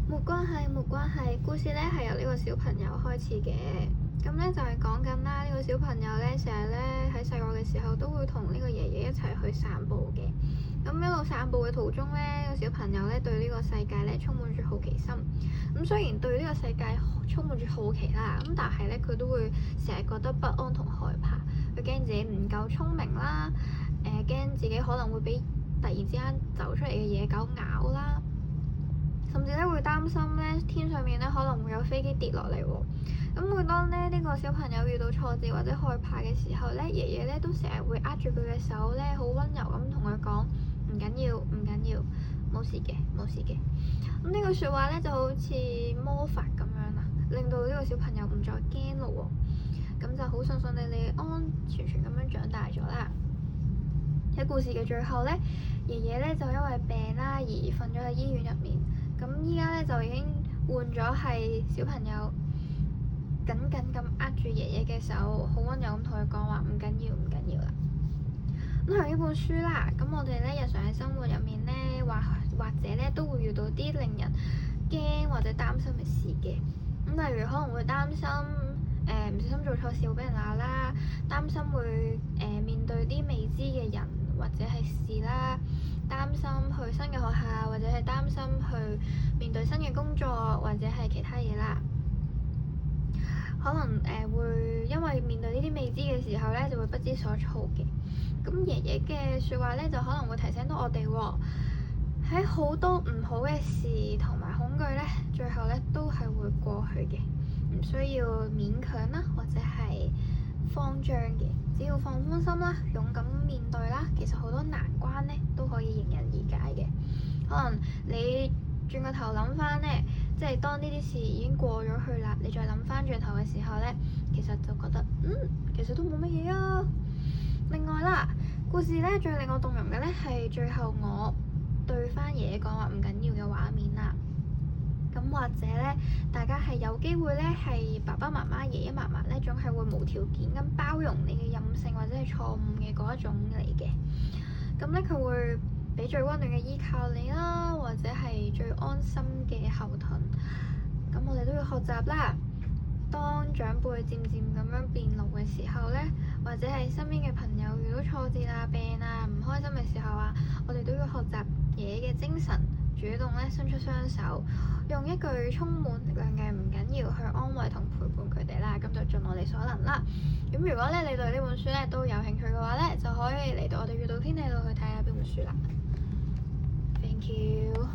沒關係，沒關係。故事咧係由呢個小朋友開始嘅。咁咧就係講緊啦，呢個小朋友咧成日咧喺細個嘅時候都會同呢個爺爺一齊去散步嘅。咁一路散步嘅途中咧，個小朋友咧對呢個世界咧充滿住好奇心。咁雖然對呢個世界充滿住好奇啦，咁但係咧佢都會成日覺得不安同害怕。佢驚自己唔夠聰明啦，驚自己可能會俾突然之間走出嚟嘅野狗咬啦。甚至咧會擔心咧天上面咧可能會有飛機跌落嚟喎。咁每當咧呢個小朋友遇到挫折或者害怕嘅時候咧，爺爺咧都成日會握住佢嘅手咧，好溫柔咁同佢講：唔緊要，唔緊要，冇事嘅，冇事嘅。咁呢句説話咧就好似魔法咁樣啦，令到呢個小朋友唔再驚咯喎。咁就好順順利利、安安全全咁樣長大咗啦。喺故事嘅最後咧，爺爺咧就因為病啦而瞓咗喺醫院入面。咁依家咧就已經換咗係小朋友緊緊咁握住爺爺嘅手，好溫柔咁同佢講話：唔緊要，唔緊要啦。咁係呢本書啦，咁我哋咧日常喺生活入面咧，或者咧都會遇到啲令人驚或者擔心嘅事嘅。咁例如可能會擔心唔小心做錯事會俾人鬧啦，擔心會面對啲未知嘅人或者係事啦，擔心去新嘅學校，或者係擔心去面對新嘅工作或者係其他嘢啦。可能會因為面對呢啲未知嘅時候咧，就會不知所措嘅。咁爺爺嘅説話咧，就可能會提醒到我哋喎，喺好多唔好嘅事同埋恐懼咧，最後咧都係會過去嘅，唔需要勉強啦，或者係慌張嘅。只要放寬心啦，勇敢面對啦，其實好多難關咧都可以迎刃而解嘅。可能你轉個頭諗翻咧，即係當呢啲事已經過咗去啦，你再諗翻轉頭嘅時候咧，其實就覺得其實都冇乜嘢啊。另外啦，故事咧最令我動容嘅咧係最後我對翻爺爺講話唔緊要嘅畫面啦。咁或者咧，大家係有機會咧，係爸爸媽媽、爺爺嫲嫲咧，總係會無條件咁包容你嘅任性或者係錯誤嘅嗰一種嚟嘅。咁咧，佢會俾最溫暖嘅依靠你啦，或者係最安心嘅後盾。咁我哋都要學習啦。當長輩漸漸咁樣變老嘅時候咧，或者係身邊嘅朋友遇到挫折啊、病啊、唔開心嘅時候啊，我哋都要學習爺爺嘅精神，主動咧伸出雙手，用一句充滿力量嘅唔緊要去安慰同陪伴佢哋啦。咁就盡我哋所能啦。咁如果咧你對呢本書咧都有興趣嘅話咧，就可以嚟到我哋閱讀天地度去睇下邊本書啦。Thank you。